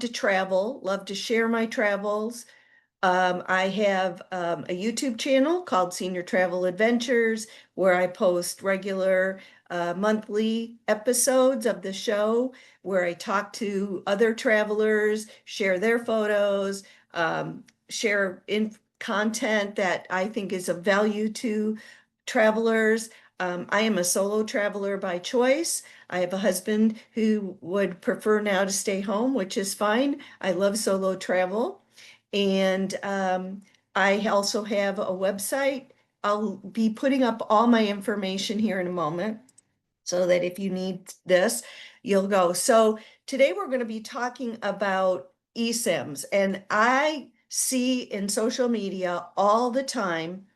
to travel, love to share my travels. I have a YouTube channel called Senior Travel Adventures where I post regular monthly episodes of the show where I talk to other travelers, share their photos, share in content that I think is of value to travelers. I am a solo traveler by choice. I have a husband who would prefer now to stay home, which is fine. I love solo travel. And I also have a website. I'll be putting up all my information here in a moment so that if you need this, you'll go. So today we're going to be talking about eSIMs. And I see in social media all the time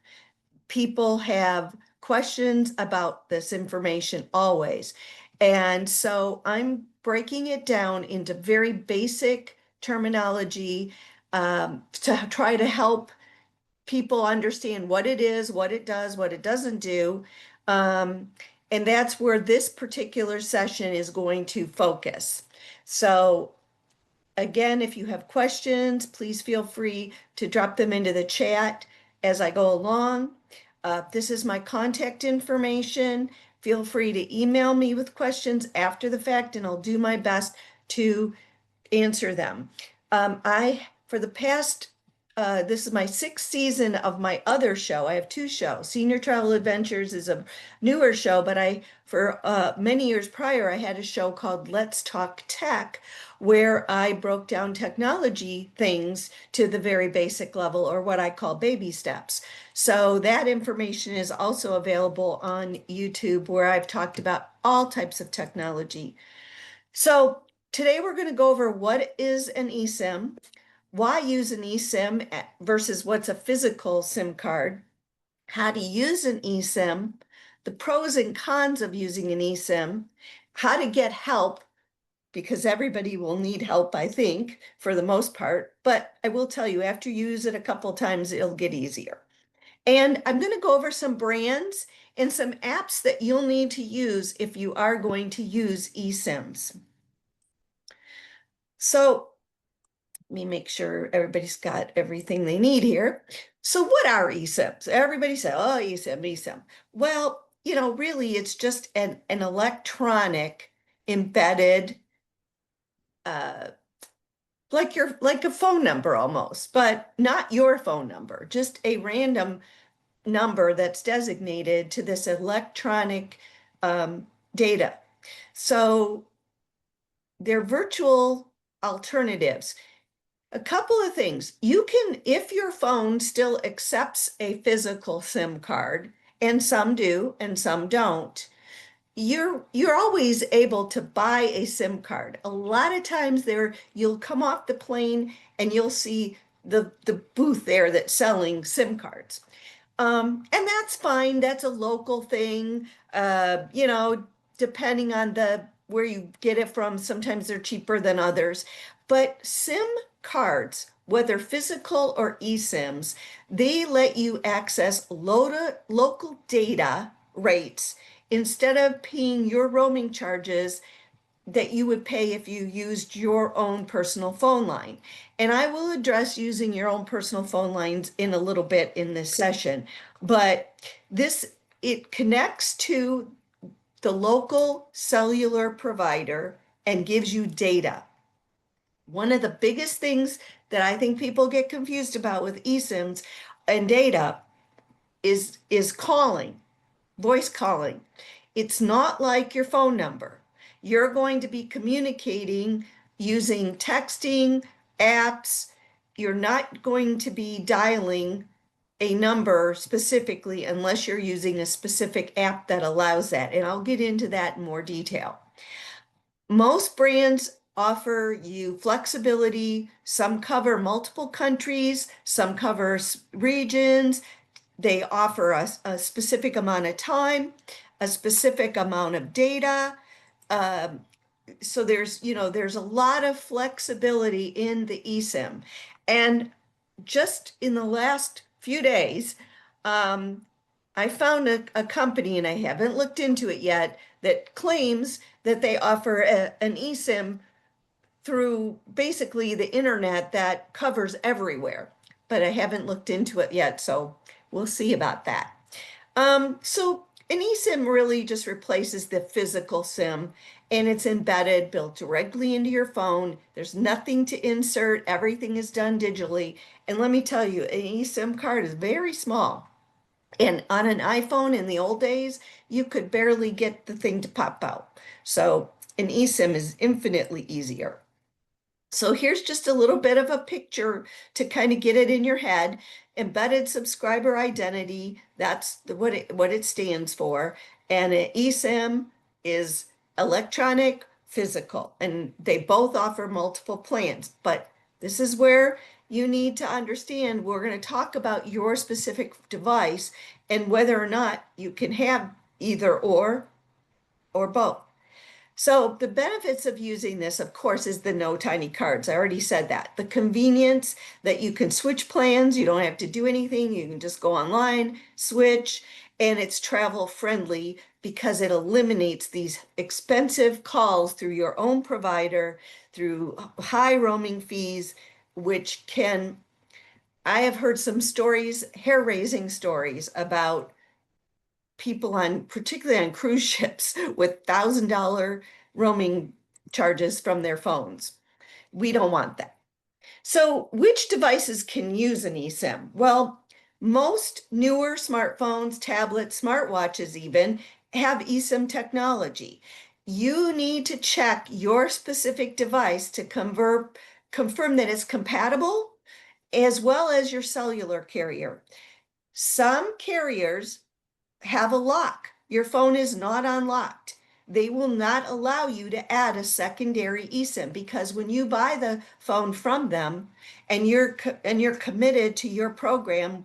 people have questions about this information always. And so I'm breaking it down into very basic terminology to try to help people understand what it is, what it does, what it doesn't do. Um, and that's where this particular session is going to focus. So again, if you have questions, please feel free to drop them into the chat as I go along. This is my contact information. Feel free to email me with questions after the fact, and I'll do my best to answer them. For the past, this is my sixth season of my other show. I have two shows. Senior Travel Adventures is a newer show, but for many years prior, I had a show called Let's Talk Tech, where I broke down technology things to the very basic level, or what I call baby steps. So that information is also available on YouTube, where I've talked about all types of technology. So today we're going to go over what is an eSIM, why use an eSIM versus what's a physical SIM card, how to use an eSIM, the pros and cons of using an eSIM, how to get help, because everybody will need help, I think, for the most part. But I will tell you, after you use it a couple times, it'll get easier. And I'm going to go over some brands and some apps that you'll need to use if you are going to use eSIMs. So let me make sure everybody's got everything they need here. So what are eSIMs? Everybody say, oh, eSIM, eSIM. Well, really it's just an electronic embedded, uh, like a phone number almost, but not your phone number, just a random number that's designated to this electronic data. So they're virtual alternatives. A couple of things. You can, if your phone still accepts a physical SIM card, and some do and some don't, you're always able to buy a SIM card. A lot of times you'll come off the plane and you'll see the booth there that's selling SIM cards. And that's fine. That's a local thing. Depending on where you get it from, sometimes they're cheaper than others. But SIM cards, whether physical or eSIMs, they let you access local data rates instead of paying your roaming charges that you would pay if you used your own personal phone line. And I will address using your own personal phone lines in a little bit in this session, but it connects to the local cellular provider and gives you data. One of the biggest things that I think people get confused about with eSIMs and data is calling, voice calling. It's not like your phone number. You're going to be communicating using texting, apps. You're not going to be dialing a number specifically unless you're using a specific app that allows that. And I'll get into that in more detail. Most brands offer you flexibility. Some cover multiple countries, some cover regions. They offer us a specific amount of time, a specific amount of data. So there's a lot of flexibility in the eSIM. And just in the last few days, I found a company, and I haven't looked into it yet, that claims that they offer an eSIM through basically the internet that covers everywhere, but I haven't looked into it yet, so we'll see about that. So an eSIM really just replaces the physical SIM and it's embedded, built directly into your phone. There's nothing to insert, everything is done digitally. And let me tell you, an eSIM card is very small. And on an iPhone in the old days, you could barely get the thing to pop out. So an eSIM is infinitely easier. So here's just a little bit of a picture to kind of get it in your head. Embedded subscriber identity, that's what it stands for. And an eSIM is electronic physical, and they both offer multiple plans. But this is where you need to understand we're going to talk about your specific device and whether or not you can have either or both. So the benefits of using this, of course, is the no tiny cards. I already said that. The convenience that you can switch plans. You don't have to do anything. You can just go online, switch, and it's travel friendly because it eliminates these expensive calls through your own provider, through high roaming fees, which can, I have heard some stories, hair-raising stories about people on, particularly on cruise ships, with $1,000 roaming charges from their phones. We don't want that. So, which devices can use an eSIM? Well, most newer smartphones, tablets, smartwatches even have eSIM technology. You need to check your specific device to confirm that it's compatible as well as your cellular carrier. Some carriers have a lock. Your phone is not unlocked. They will not allow you to add a secondary eSIM because when you buy the phone from them and you're committed to your program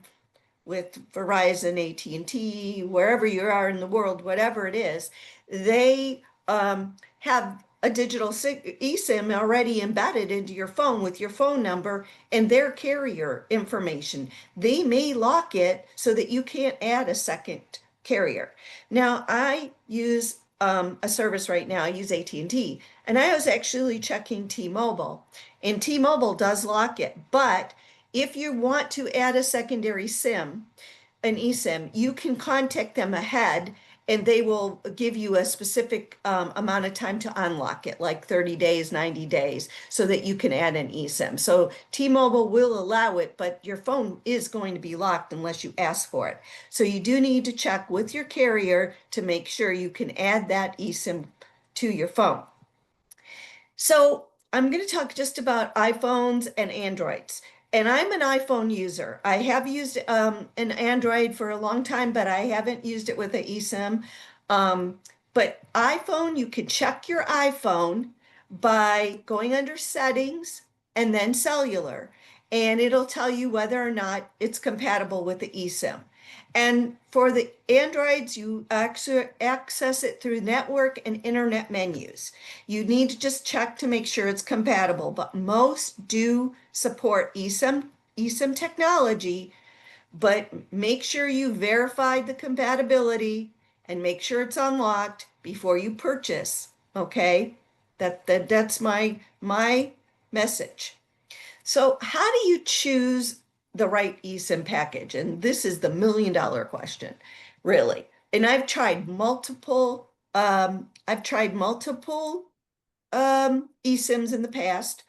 with Verizon, AT&T, wherever you are in the world, whatever it is, they have a digital eSIM already embedded into your phone with your phone number and their carrier information. They may lock it so that you can't add a second carrier. Now, I use a service right now. I use AT&T, and I was actually checking T-Mobile, and T-Mobile does lock it. But if you want to add a secondary SIM, an eSIM, you can contact them ahead and they will give you a specific amount of time to unlock it, like 30 days, 90 days, so that you can add an eSIM. So T-Mobile will allow it, but your phone is going to be locked unless you ask for it. So you do need to check with your carrier to make sure you can add that eSIM to your phone. So I'm going to talk just about iPhones and Androids. And I'm an iPhone user. I have used an Android for a long time, but I haven't used it with an eSIM. But iPhone, you can check your iPhone by going under settings and then cellular, and it'll tell you whether or not it's compatible with the eSIM. And for the Androids, you access it through network and internet menus. You need to just check to make sure it's compatible, but most do support eSIM technology, but make sure you verify the compatibility and make sure it's unlocked before you purchase, okay? That's my message. So how do you choose the right eSIM package? And this is the $1 million question, really. And I've tried multiple eSIMs in the past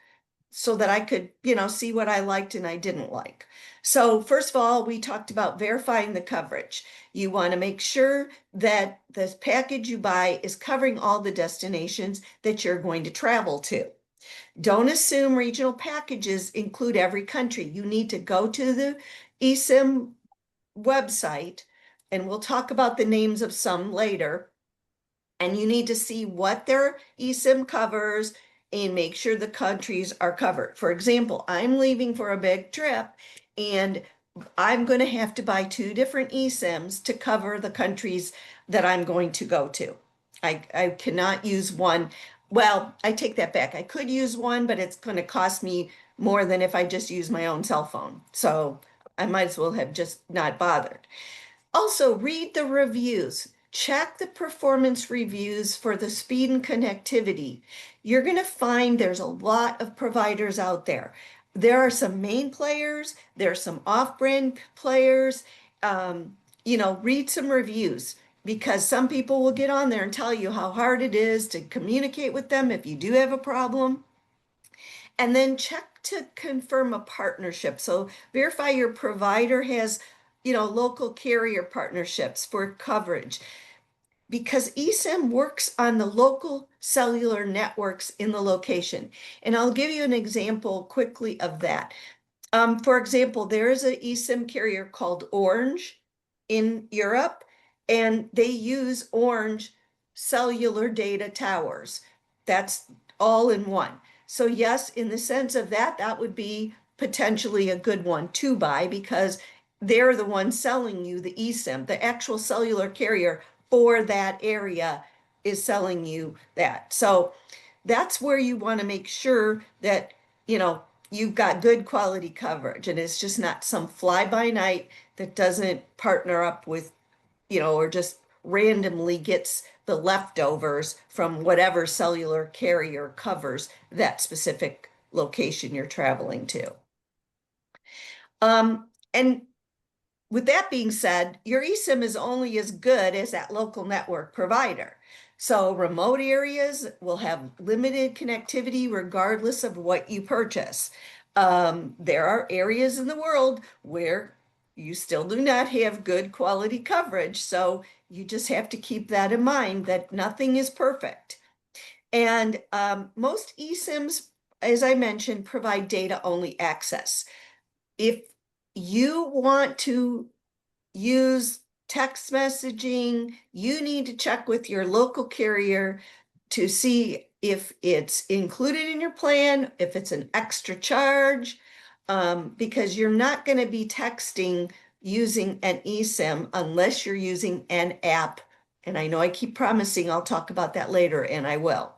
so that I could, see what I liked and I didn't like. So first of all, we talked about verifying the coverage. You want to make sure that the package you buy is covering all the destinations that you're going to travel to. Don't assume regional packages include every country. You need to go to the eSIM website, and we'll talk about the names of some later. And you need to see what their eSIM covers and make sure the countries are covered. For example, I'm leaving for a big trip and I'm going to have to buy two different eSIMs to cover the countries that I'm going to go to. I cannot use one. Well, I take that back. I could use one, but it's going to cost me more than if I just use my own cell phone. So I might as well have just not bothered. Also, read the reviews. Check the performance reviews for the speed and connectivity. you're going to find there's a lot of providers out there. There are some main players, there are some off-brand players. Read some reviews because some people will get on there and tell you how hard it is to communicate with them if you do have a problem. And then check to confirm a partnership. So verify your provider has, local carrier partnerships for coverage because eSIM works on the local cellular networks in the location. And I'll give you an example quickly of that. For example, there is an eSIM carrier called Orange in Europe, and they use Orange cellular data towers. That's all in one. So yes, in the sense of that, that would be potentially a good one to buy because they're the ones selling you the eSIM. The actual cellular carrier for that area is selling you that. So that's where you want to make sure that, you've got good quality coverage and it's just not some fly by night that doesn't partner up with, or just randomly gets the leftovers from whatever cellular carrier covers that specific location you're traveling to. And with that being said, your eSIM is only as good as that local network provider. So remote areas will have limited connectivity regardless of what you purchase. There are areas in the world where you still do not have good quality coverage. So you just have to keep that in mind that nothing is perfect. And most eSIMs, as I mentioned, provide data only access. If you want to use text messaging, you need to check with your local carrier to see if it's included in your plan, if it's an extra charge, because you're not going to be texting using an eSIM unless you're using an app. And I know I keep promising I'll talk about that later, and I will.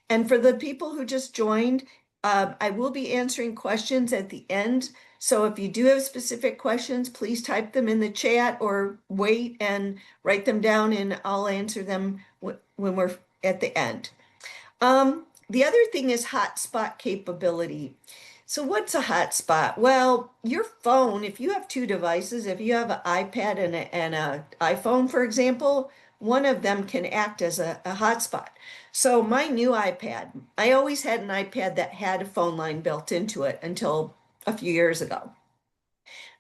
And for the people who just joined, I will be answering questions at the end. So if you do have specific questions, please type them in the chat or wait and write them down and I'll answer them when we're at the end. The other thing is hotspot capability. So what's a hotspot? Well, your phone, if you have two devices, if you have an iPad and an iPhone, for example, one of them can act as a hotspot. So my new iPad, I always had an iPad that had a phone line built into it until a few years ago.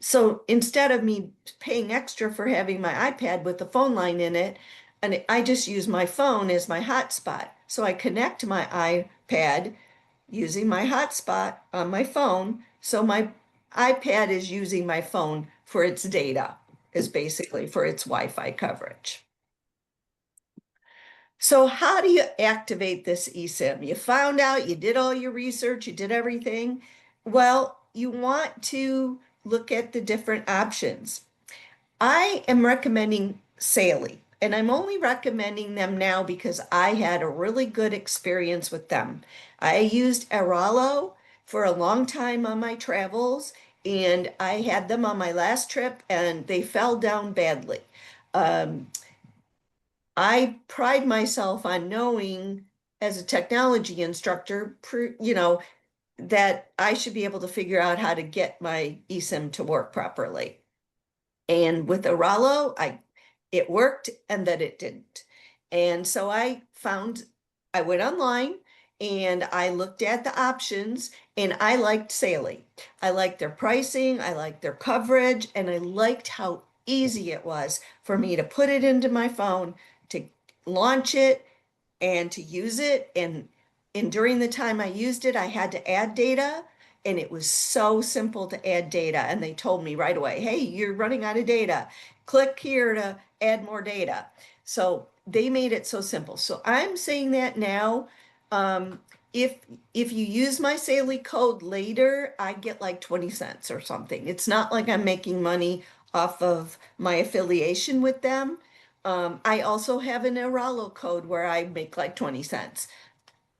So instead of me paying extra for having my iPad with the phone line in it, and I just use my phone as my hotspot. So I connect my iPad using my hotspot on my phone. So my iPad is using my phone for its data, is basically for its Wi-Fi coverage. So how do you activate this eSIM? You found out, you did all your research, you did everything. Well, you want to look at the different options. I am recommending Saley, and I'm only recommending them now because I had a really good experience with them. I used Aralo for a long time on my travels, and I had them on my last trip, and they fell down badly. Um, I pride myself on knowing as a technology instructor, that I should be able to figure out how to get my eSIM to work properly. And with Aralo, it worked and then it didn't. And so I went online and I looked at the options and I liked Saley. I liked their pricing, I liked their coverage, and I liked how easy it was for me to put it into my phone, to launch it and to use it. And during the time I used it, I had to add data. And it was so simple to add data. And they told me right away, hey, you're running out of data. Click here to add more data. So they made it so simple. So I'm saying that now. Um, if you use my Saley code later, I get like 20 cents or something. It's not like I'm making money off of my affiliation with them. I also have an Aralo code where I make like 20 cents.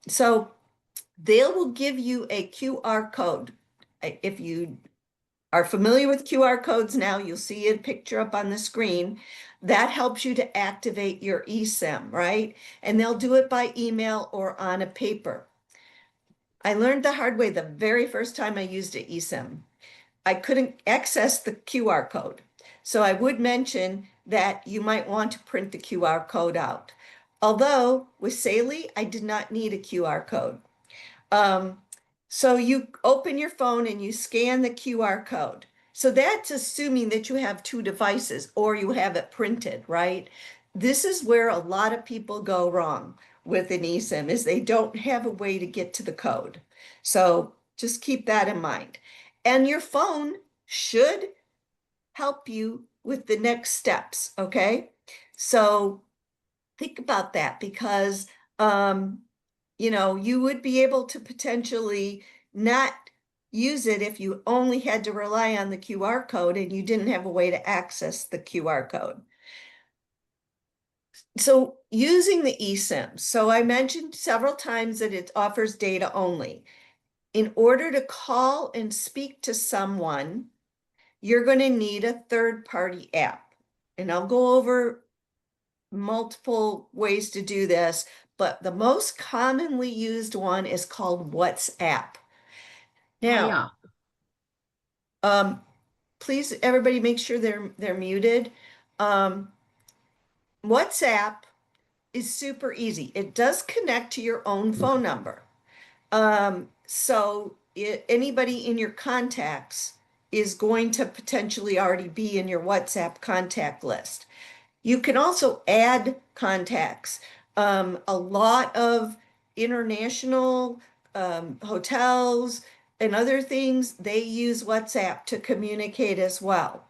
So they will give you a QR code. If you are familiar with QR codes now, you'll see a picture up on the screen. That helps you to activate your eSIM, right? And they'll do it by email or on a paper. I learned the hard way the very first time I used an eSIM. I couldn't access the QR code. So I would mention that you might want to print the QR code out. Although with Saley, I did not need a QR code. Um, so you open your phone and you scan the QR code. So that's assuming that you have two devices or you have it printed, right? This is where a lot of people go wrong with an eSIM is they don't have a way to get to the code. So just keep that in mind. And your phone should help you with the next steps, okay? So think about that because you would be able to potentially not use it if you only had to rely on the QR code and you didn't have a way to access the QR code. So using the eSIM. So I mentioned several times that it offers data only. In order to call and speak to someone, you're going to need a third-party app. And I'll go over multiple ways to do this, but the most commonly used one is called WhatsApp. Oh Now, yeah. please, everybody make sure they're muted. Um, WhatsApp is super easy. It does connect to your own phone number. Anybody in your contacts is going to potentially already be in your WhatsApp contact list. You can also add contacts. A lot of international hotels and other things, they use WhatsApp to communicate as well.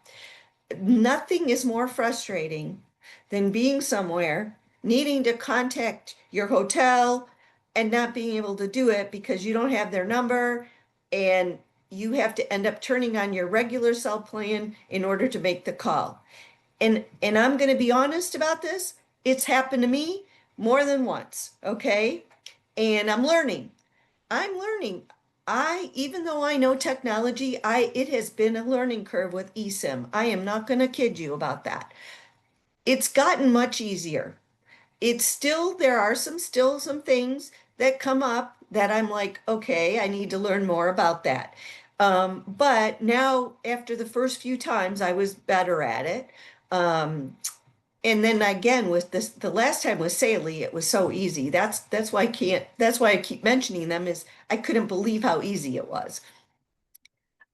Nothing is more frustrating than being somewhere, needing to contact your hotel and not being able to do it because you don't have their number and you have to end up turning on your regular cell plan in order to make the call. And I'm going to be honest about this. It's happened to me more than once, okay? And I'm learning. I'm learning. Even though I know technology, it has been a learning curve with eSIM. I am not going to kid you about that. It's gotten much easier. It's still, there are still some things that come up that I'm like, okay, I need to learn more about that. But now, after the first few times, I was better at it. And then again with this, the last time with Saley, it was so easy. That's why I keep mentioning them is I couldn't believe how easy it was.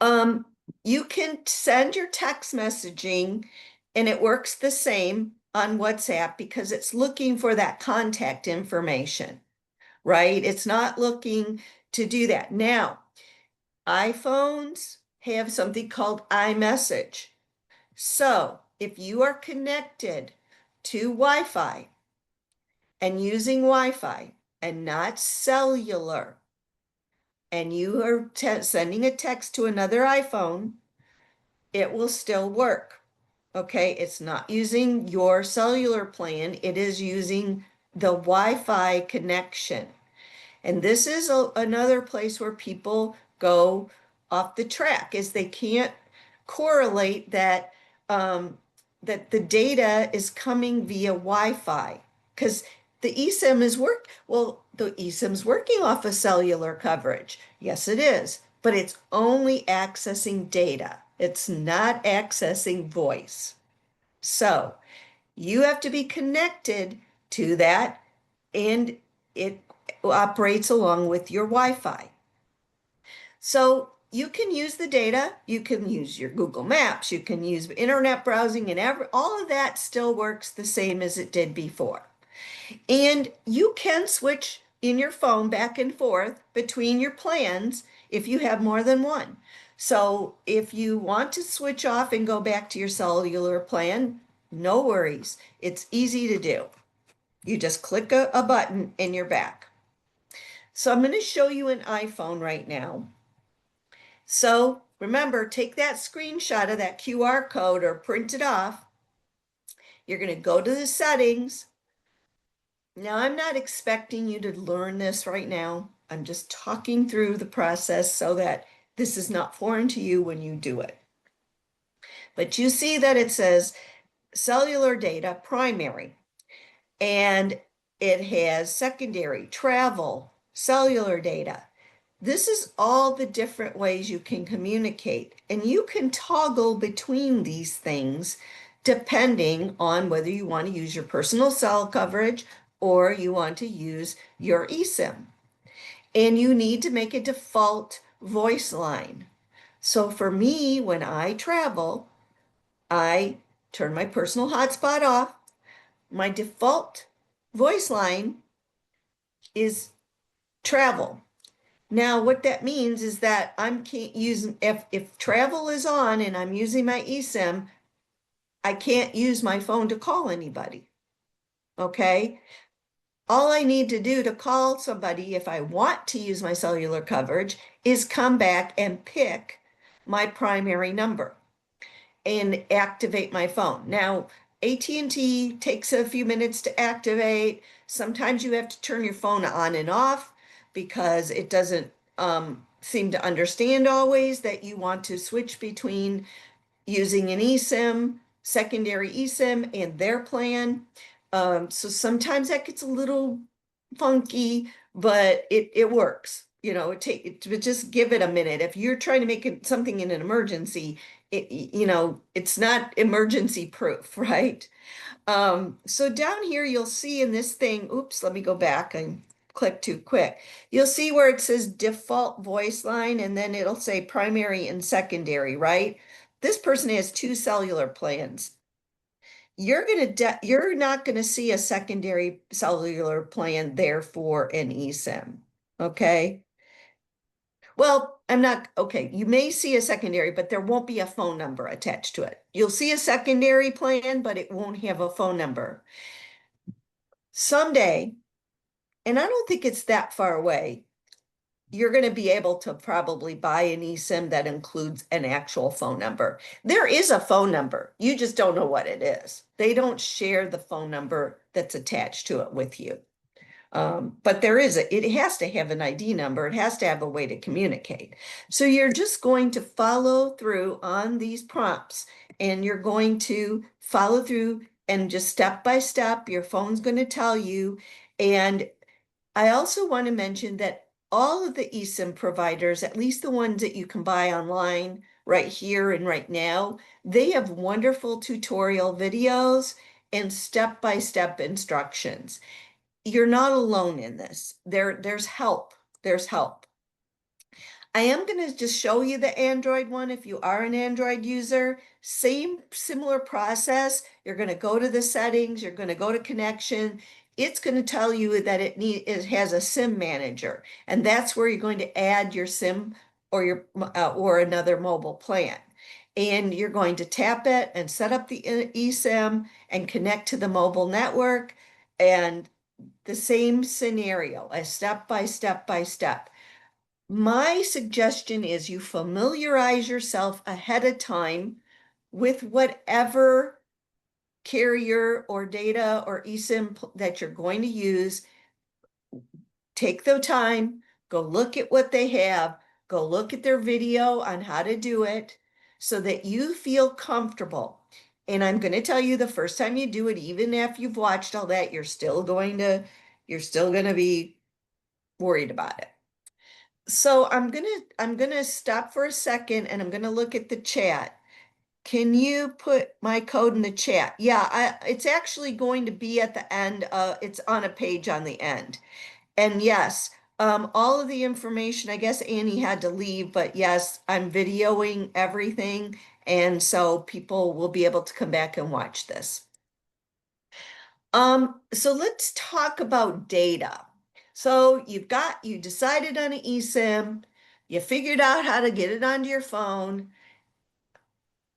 Um, you can send your text messaging and it works the same on WhatsApp because it's looking for that contact information, right? It's not looking to do that. Now, iPhones have something called iMessage. So if you are connected to Wi-Fi and using Wi-Fi and not cellular, and you are sending a text to another iPhone, it will still work. Okay, it's not using your cellular plan, it is using the Wi-Fi connection. And this is another place where people go off the track is they can't correlate um, that the data is coming via Wi-Fi because the eSIM is the eSIM's working off of cellular coverage. Yes, it is, but it's only accessing data. It's not accessing voice. So you have to be connected to that and it operates along with your Wi-Fi. So you can use the data, you can use your Google Maps, you can use internet browsing and all of that still works the same as it did before. And you can switch in your phone back and forth between your plans if you have more than one. So if you want to switch off and go back to your cellular plan, no worries. It's easy to do. You just click a button and you're back. So I'm going to show you an iPhone right now. So remember, take that screenshot of that QR code or print it off. You're going to go to the settings. Now, I'm not expecting you to learn this right now. I'm just talking through the process so that this is not foreign to you when you do it. But you see that it says cellular data, primary, and it has secondary, travel, cellular data. This is all the different ways you can communicate, and you can toggle between these things depending on whether you want to use your personal cell coverage or you want to use your eSIM. And you need to make a default voice line. So for me, when I travel, I turn my personal hotspot off. My default voice line is travel. Now, what that means is that I'm can't use if travel is on and I'm using my eSIM, I can't use my phone to call anybody. Okay? All I need to do to call somebody if I want to use my cellular coverage is come back and pick my primary number and activate my phone. Now, AT&T takes a few minutes to activate. Sometimes you have to turn your phone on and off because it doesn't seem to understand always that you want to switch between using an eSIM, secondary eSIM, and their plan. So sometimes that gets a little funky, but it works. You know, just give it a minute. If you're trying to make something in an emergency, it's not emergency proof, right? So down here, you'll see in this thing, oops, let me go back and click too quick. You'll see where it says default voice line, and then it'll say primary and secondary, right? This person has two cellular plans. You're not gonna see a secondary cellular plan there for an eSIM, okay? Well, I'm not, okay, you may see a secondary, but there won't be a phone number attached to it. You'll see a secondary plan, but it won't have a phone number. Someday, and I don't think it's that far away, you're going to be able to probably buy an eSIM that includes an actual phone number. There is a phone number. You just don't know what it is. They don't share the phone number that's attached to it with you. But it has to have an ID number. It has to have a way to communicate. So you're just going to follow through on these prompts and you're going to follow through and just step by step, your phone's going to tell you. And I also want to mention that all of the eSIM providers, at least the ones that you can buy online right here and right now, they have wonderful tutorial videos and step-by-step instructions. You're not alone in this. There's help. There's help. I am going to just show you the Android one if you are an Android user. Same similar process. You're going to go to the settings, you're going to go to connection. It's going to tell you that it has a SIM manager, and that's where you're going to add your SIM or another mobile plan. And you're going to tap it and set up the eSIM and connect to the mobile network, and the same scenario, a step by step by step. My suggestion is you familiarize yourself ahead of time with whatever carrier or data or eSIM that you're going to use. Take the time, go look at what they have, go look at their video on how to do it so that you feel comfortable. And I'm going to tell you the first time you do it, even after you've watched all that, you're still going to be worried about it. So I'm gonna stop for a second and I'm gonna look at the chat. Can you put my code in the chat? Yeah, it's actually going to be at the end. It's on a page on the end. And yes, all of the information, I guess Annie had to leave, but yes, I'm videoing everything. And so people will be able to come back and watch this. So let's talk about data. So you decided on an eSIM, you figured out how to get it onto your phone.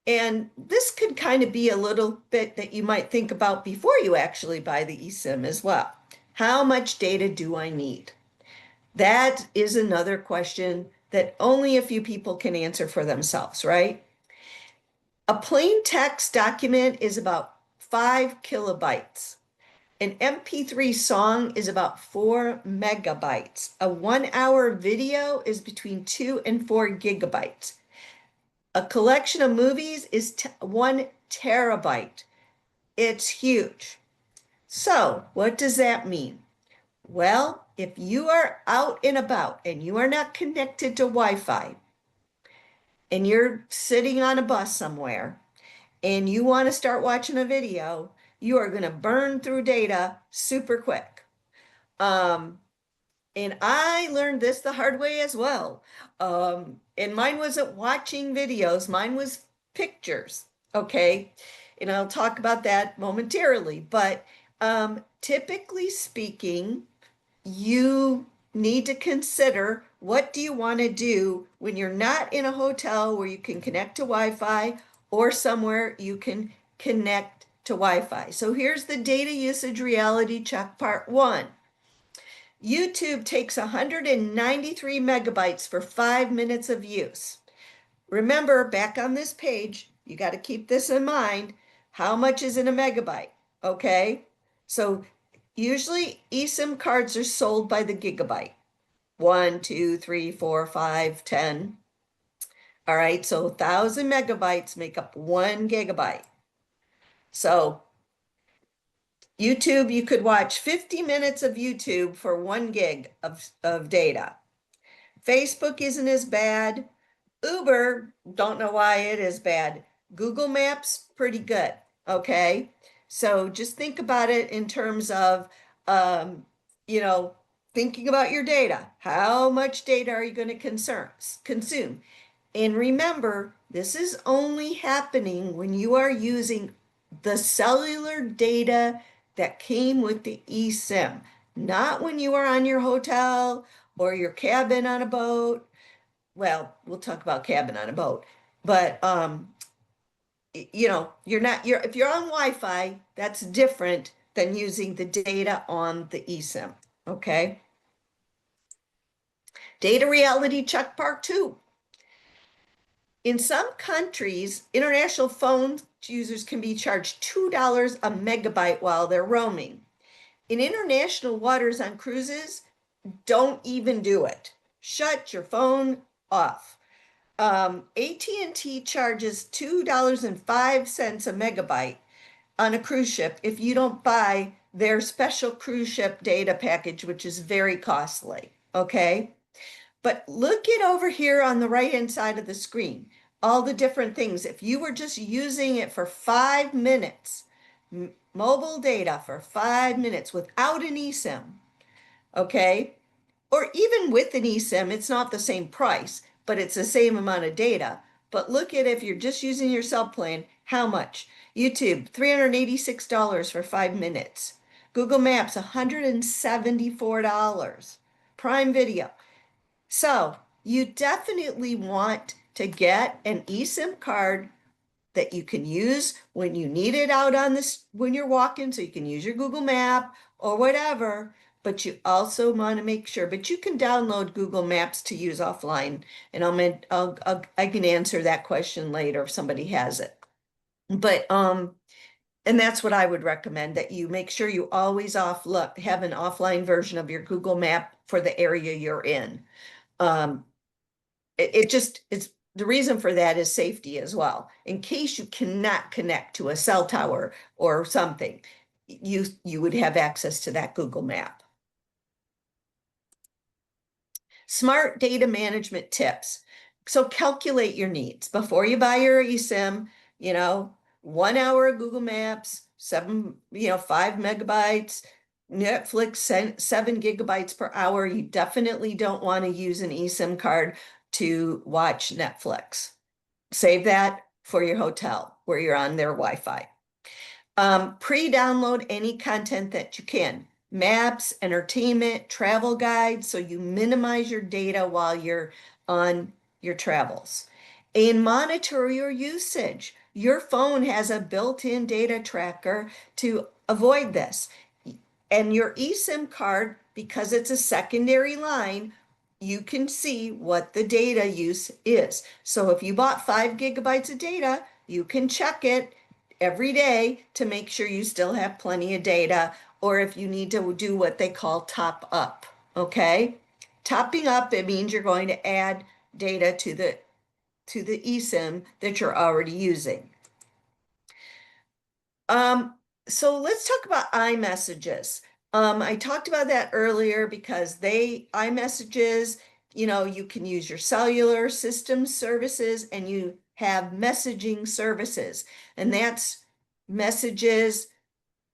And this could kind of be a little bit that you might think about before you actually buy the eSIM as well. How much data do I need? That is another question that only a few people can answer for themselves, right? A plain text document is about 5 kilobytes. An MP3 song is about 4 megabytes. A 1 hour video is between 2 and 4 gigabytes. A collection of movies is 1 terabyte. It's huge. So what does that mean? Well, if you are out and about and you are not connected to Wi-Fi and you're sitting on a bus somewhere and you want to start watching a video, you are going to burn through data super quick. And I learned this the hard way as well. And mine wasn't watching videos, mine was pictures. Okay. And I'll talk about that momentarily. But typically speaking, you need to consider what do you want to do when you're not in a hotel where you can connect to Wi-Fi or somewhere you can connect to Wi-Fi. So here's the data usage reality check part one. YouTube takes 193 megabytes for 5 minutes of use. Remember, back on this page, you got to keep this in mind. How much is in a megabyte? Okay. So usually eSIM cards are sold by the gigabyte. 1, 2, 3, 4, 5, 10. All right. So 1,000 megabytes make up 1 gigabyte. So YouTube, you could watch 50 minutes of YouTube for 1 gig of data. Facebook isn't as bad. Uber, don't know why it is bad. Google Maps, pretty good. Okay. So just think about it in terms of, um, you know, thinking about your data. How much data are you going to consume? And remember, this is only happening when you are using the cellular data that came with the eSIM, not when you are on your hotel or your cabin on a boat. Well, we'll talk about cabin on a boat, but you're if you're on Wi-Fi, that's different than using the data on the eSIM. Okay. Data reality check part two. In some countries, international phone users can be charged $2 a megabyte while they're roaming. In international waters on cruises, don't even do it. Shut your phone off. AT&T charges $2.05 a megabyte on a cruise ship if you don't buy their special cruise ship data package, which is very costly. Okay. But look it over here on the right-hand side of the screen, all the different things. If you were just using it for 5 minutes, mobile data for 5 minutes without an eSIM, okay? Or even with an eSIM, it's not the same price, but it's the same amount of data. But look at if you're just using your sub plan, how much? YouTube, $386 for 5 minutes. Google Maps, $174. Prime Video. So you definitely want to get an eSIM card that you can use when you need it out on this, when you're walking, so you can use your Google Map or whatever, but you also want to make sure, but you can download Google Maps to use offline, and I can answer that question later if somebody has it. But, and that's what I would recommend, that you make sure you always have an offline version of your Google Map for the area you're in. It's the reason for that is safety as well. In case you cannot connect to a cell tower or something, you would have access to that Google Map. Smart data management tips. So calculate your needs before you buy your eSIM, 1 hour of Google Maps, 5 megabytes, Netflix, 7 gigabytes per hour. You definitely don't want to use an eSIM card to watch Netflix. Save that for your hotel where you're on their Wi-Fi. Pre-download any content that you can. Maps, entertainment, travel guides, so you minimize your data while you're on your travels. And monitor your usage. Your phone has a built-in data tracker to avoid this. And your eSIM card, because it's a secondary line, you can see what the data use is. So if you bought 5 gigabytes of data, you can check it every day to make sure you still have plenty of data, or if you need to do what they call top up, okay? Topping up, it means you're going to add data to the eSIM that you're already using. So let's talk about iMessages. I talked about that earlier because iMessages, you can use your cellular system services and you have messaging services, and that's messages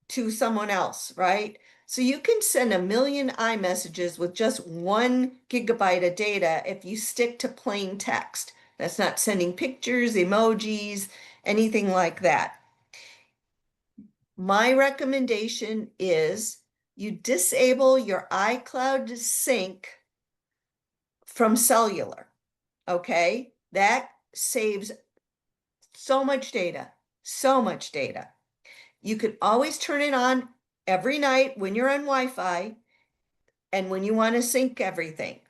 to someone else, right? So you can send a million iMessages with just 1 GB of data if you stick to plain text. That's not sending pictures, emojis, anything like that. My recommendation is you disable your iCloud sync from cellular, okay? That saves so much data, so much data. You could always turn it on every night when you're on Wi-Fi and when you want to sync everything.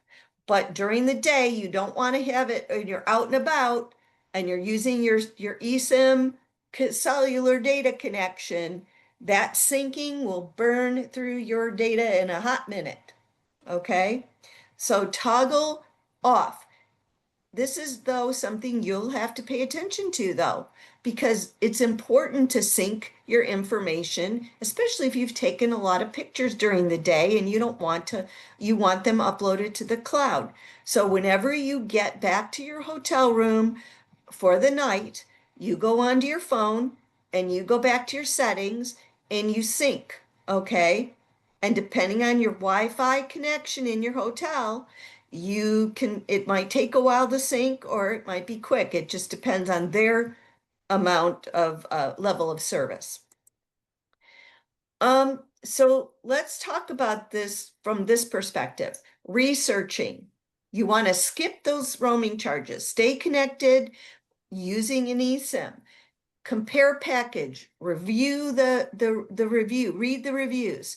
But during the day, you don't want to have it, and you're out and about and you're using your eSIM cellular data connection, that syncing will burn through your data in a hot minute. Okay? So toggle off. This is, though, something you'll have to pay attention to, though, because it's important to sync your information, especially if you've taken a lot of pictures during the day and you want them uploaded to the cloud. So whenever you get back to your hotel room for the night, you go onto your phone and you go back to your settings and you sync, okay? And depending on your Wi-Fi connection in your hotel, it might take a while to sync or it might be quick. It just depends on their amount of level of service. So let's talk about this from this perspective. Researching. You want to skip those roaming charges. Stay connected using an eSIM. Compare package. Review the review. Read the reviews.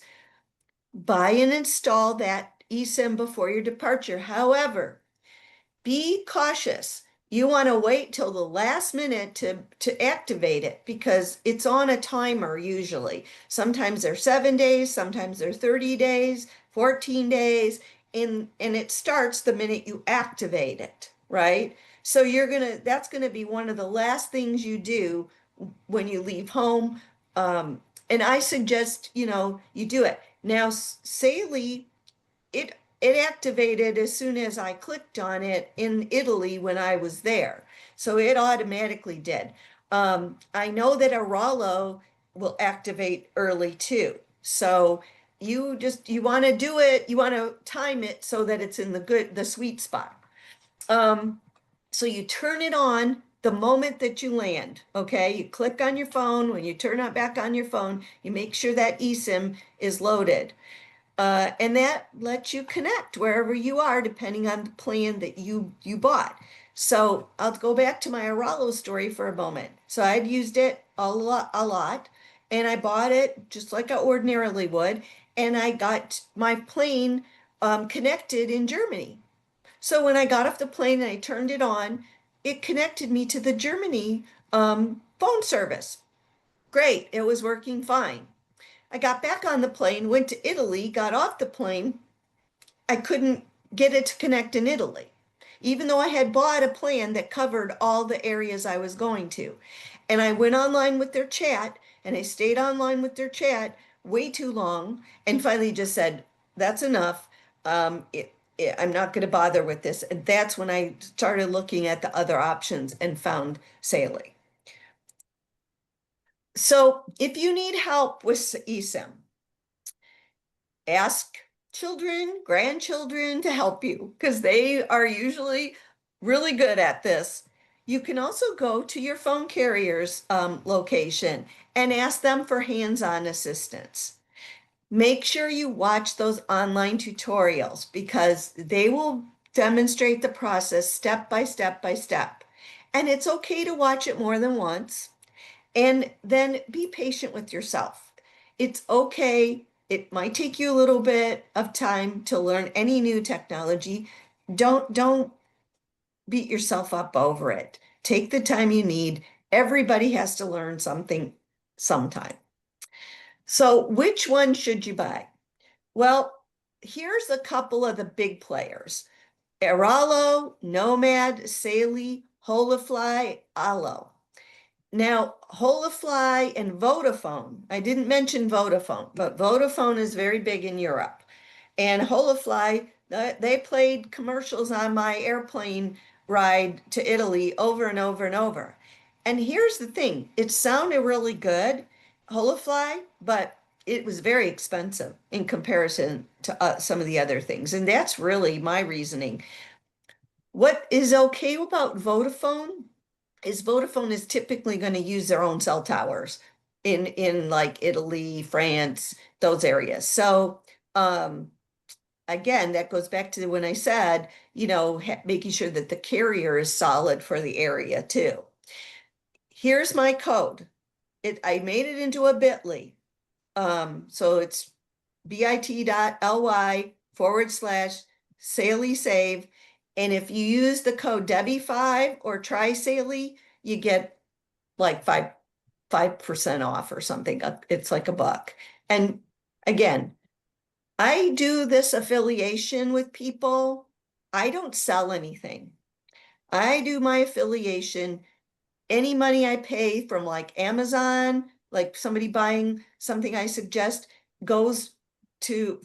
Buy and install that eSIM before your departure. However, be cautious. You want to wait till the last minute to activate it because it's on a timer usually. Sometimes they're 7 days, sometimes they're 30 days, 14 days, and it starts the minute you activate it, right? So that's gonna be one of the last things you do when you leave home. And I suggest, you do it. Now, Saley, it activated as soon as I clicked on it in Italy when I was there. So it automatically did. I know that Aralo will activate early too. So you want to do it, you want to time it so that it's in the sweet spot. Um, so you turn it on the moment that you land, okay? You click on your phone. When you turn it back on your phone, you make sure that eSIM is loaded. And that lets you connect wherever you are, depending on the plan that you bought. So I'll go back to my Aralo story for a moment. So I'd used it a lot, and I bought it just like I ordinarily would, and I got my plane connected in Germany. So when I got off the plane and I turned it on, it connected me to the Germany phone service. Great, it was working fine. I got back on the plane, went to Italy, got off the plane. I couldn't get it to connect in Italy, even though I had bought a plan that covered all the areas I was going to. And I went online with their chat and I stayed online with their chat way too long and finally just said, that's enough. I'm not going to bother with this. And that's when I started looking at the other options and found Saley. So if you need help with eSIM, ask children, grandchildren to help you because they are usually really good at this. You can also go to your phone carrier's location and ask them for hands-on assistance. Make sure you watch those online tutorials because they will demonstrate the process step by step by step. And it's okay to watch it more than once. And then be patient with yourself. It's okay. It might take you a little bit of time to learn any new technology. Don't beat yourself up over it. Take the time you need. Everybody has to learn something sometime. So which one should you buy? Well, here's a couple of the big players. Aralo, Nomad, Saley, Holafly, Allo. Now, Holafly and Vodafone, I didn't mention Vodafone, but Vodafone is very big in Europe. And Holafly, they played commercials on my airplane ride to Italy over and over and over. And here's the thing, it sounded really good, Holafly, but it was very expensive in comparison to some of the other things. And that's really my reasoning. What is okay about Vodafone is Vodafone is typically going to use their own cell towers in like Italy, France, those areas. So again, that goes back to when I said, making sure that the carrier is solid for the area too. Here's my code. I made it into a bit.ly. So it's bit.ly/save. And if you use the code Debbie5 or try Saley, you get like 5% off or something. It's like $1. And again, I do this affiliation with people. I don't sell anything. I do my affiliation. Any money I pay from like Amazon, like somebody buying something I suggest, goes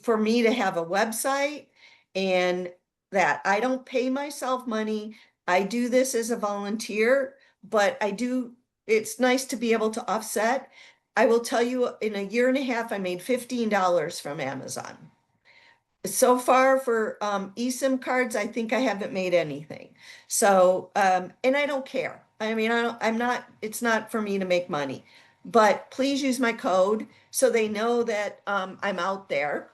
for me to have a website, and that I don't pay myself money. I do this as a volunteer, but it's nice to be able to offset. I will tell you, in a year and a half, I made $15 from Amazon. So far for eSIM cards, I think I haven't made anything. So, and I don't care. I mean, it's not for me to make money, but please use my code so they know that I'm out there.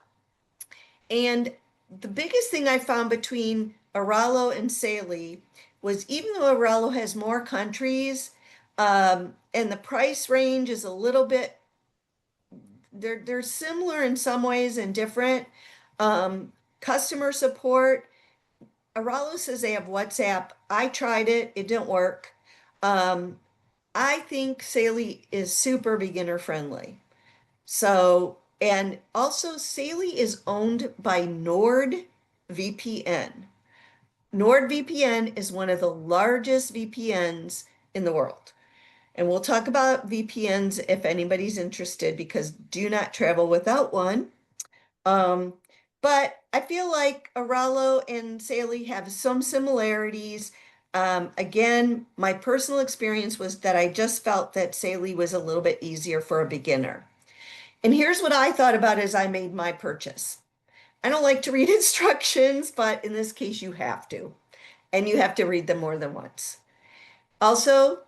And the biggest thing I found between Aralo and Saley was, even though Aralo has more countries, and the price range is a little bit, they're similar in some ways and different. Customer support, Aralo says they have WhatsApp. I tried it, it didn't work. Um, I think Saley is super beginner friendly. So, and also Saley is owned by NordVPN. NordVPN is one of the largest VPNs in the world. And we'll talk about VPNs if anybody's interested, because do not travel without one. Um, but I feel like Aralo and Saley have some similarities. Again, my personal experience was that I just felt that Saley was a little bit easier for a beginner. And here's what I thought about as I made my purchase. I don't like to read instructions, but in this case, you have to, and you have to read them more than once. Also,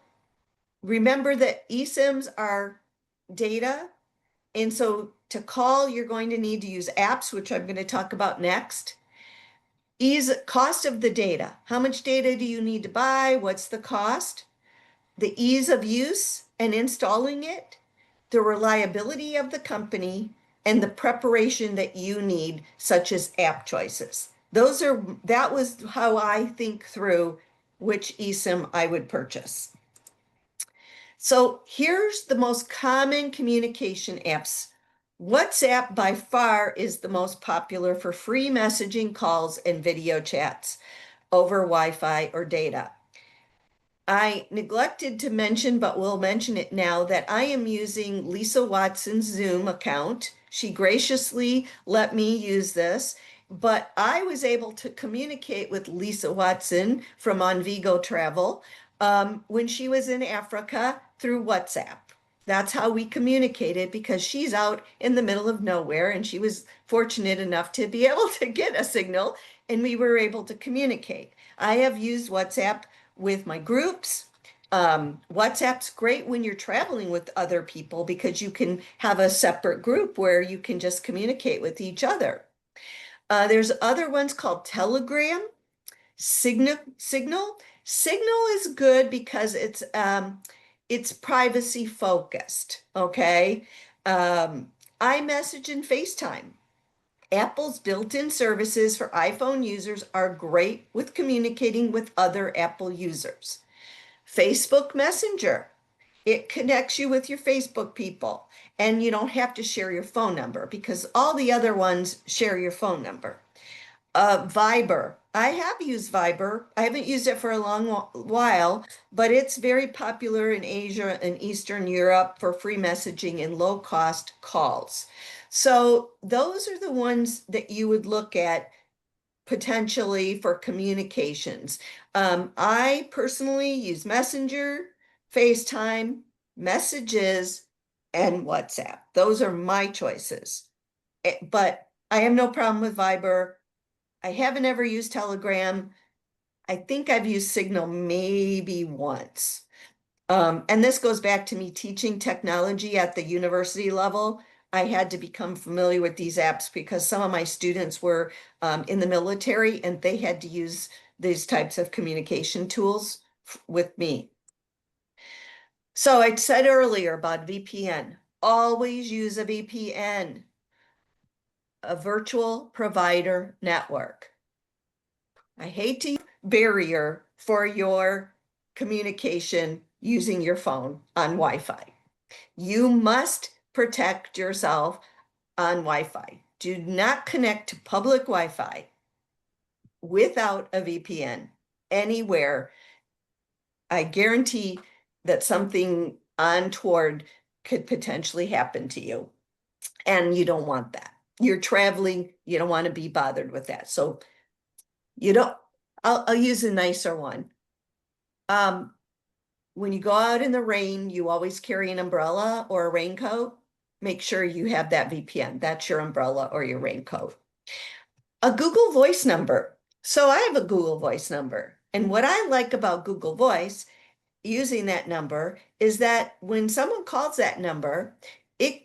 remember that eSIMs are data. And so to call, you're going to need to use apps, which I'm going to talk about next. Cost of the data. How much data do you need to buy? What's the cost? The ease of use and installing it, the reliability of the company, and the preparation that you need, such as app choices. That was how I think through which eSIM I would purchase. So here's the most common communication apps. WhatsApp by far is the most popular for free messaging, calls, and video chats over Wi-Fi or data. I neglected to mention, but will mention it now, that I am using Lisa Watson's Zoom account. She graciously let me use this, but I was able to communicate with Lisa Watson from Onvigo Travel when she was in Africa through WhatsApp. That's how we communicated, because she's out in the middle of nowhere and she was fortunate enough to be able to get a signal, and we were able to communicate. I have used WhatsApp with my groups. WhatsApp's great when you're traveling with other people, because you can have a separate group where you can just communicate with each other. There's other ones called Telegram, Signal. Signal is good because it's privacy focused, okay? iMessage and FaceTime. Apple's built-in services for iPhone users are great with communicating with other Apple users. Facebook Messenger. It connects you with your Facebook people, and you don't have to share your phone number because all the other ones share your phone number. Viber. I have used Viber. I haven't used it for a long while, but it's very popular in Asia and Eastern Europe for free messaging and low cost calls. So those are the ones that you would look at potentially for communications. I personally use Messenger, FaceTime, Messages, and WhatsApp. Those are my choices. But I have no problem with Viber. I haven't ever used Telegram. I think I've used Signal maybe once. And this goes back to me teaching technology at the university level. I had to become familiar with these apps because some of my students were in the military and they had to use these types of communication tools with me. So I said earlier about VPN. Always use a VPN, a virtual provider network. I hate to use barrier for your communication using your phone on Wi-Fi. You must protect yourself on Wi-Fi. Do not connect to public Wi-Fi without a VPN anywhere. I guarantee that something untoward could potentially happen to you, and you don't want that. You're traveling, you don't want to be bothered with that. So you don't, I'll use a nicer one. Um, when you go out in the rain, you always carry an umbrella or a raincoat. Make sure you have that VPN. That's your umbrella or your raincoat. A Google Voice number. So I have a Google Voice number. And what I like about Google Voice using that number is that when someone calls that number, it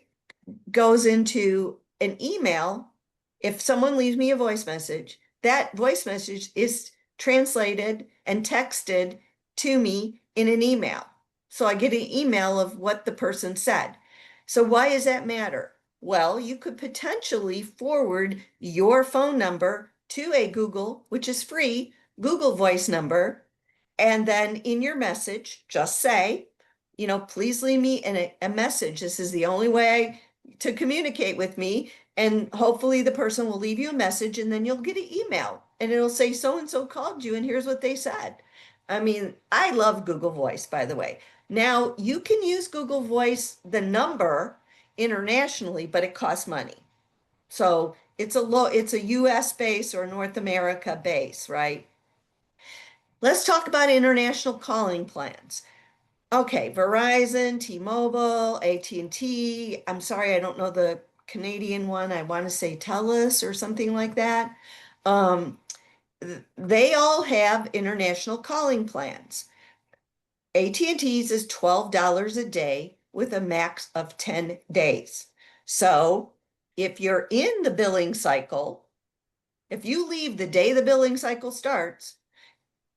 goes into an email. If someone leaves me a voice message, that voice message is translated and texted to me in an email. So I get an email of what the person said. So why does that matter? Well, you could potentially forward your phone number to a Google, which is free, Google Voice number, and then in your message, just say, please leave me a message. This is the only way to communicate with me. And hopefully the person will leave you a message and then you'll get an email and it'll say so-and-so called you and here's what they said. I mean, I love Google Voice, by the way. Now you can use Google Voice, the number internationally, but it costs money. So it's a US base or North America base, right? Let's talk about international calling plans. Okay, Verizon, T-Mobile, AT&T. I'm sorry, I don't know the Canadian one. I want to say TELUS or something like that. Um, they all have international calling plans. AT&T's is $12 a day with a max of 10 days. So if you're in the billing cycle, if you leave the day the billing cycle starts,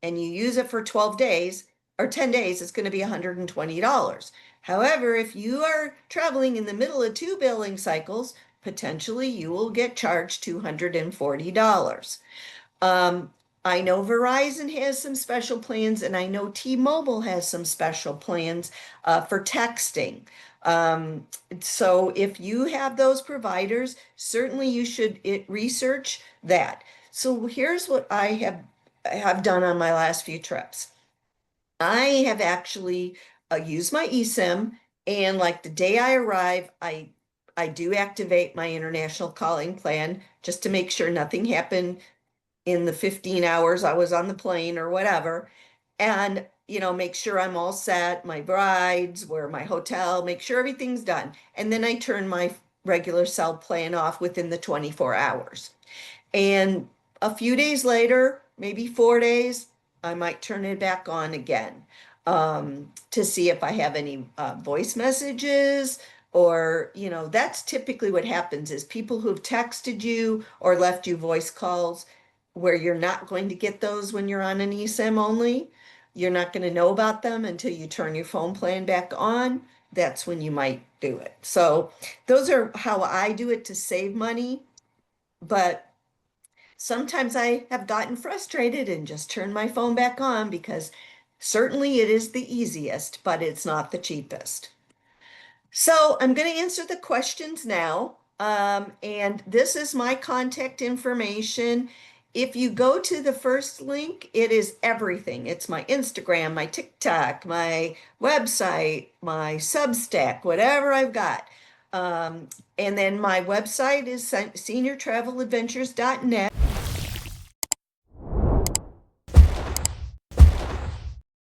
and you use it for 12 days or 10 days, it's going to be $120. However, if you are traveling in the middle of two billing cycles, potentially you will get charged $240. Um, I know Verizon has some special plans, and I know T-Mobile has some special plans for texting. So if you have those providers, certainly you should research that. So here's what I have done on my last few trips. I have actually used my eSIM, and like the day I arrive, I do activate my international calling plan just to make sure nothing happened in the 15 hours I was on the plane or whatever. And, make sure I'm all set, my rides, where my hotel, make sure everything's done. And then I turn my regular cell plan off within the 24 hours. And a few days later, maybe 4 days, I might turn it back on again to see if I have any voice messages or, that's typically what happens is people who've texted you or left you voice calls where you're not going to get those when you're on an eSIM only. You're not going to know about them until you turn your phone plan back on. That's when you might do it. So those are how I do it to save money. But sometimes I have gotten frustrated and just turned my phone back on because certainly it is the easiest, but it's not the cheapest. So I'm going to answer the questions now. And this is my contact information. if you go to the first link, it is everything. It's my Instagram, my TikTok, my website, my Substack, whatever I've got. And then my website is seniortraveladventures.net.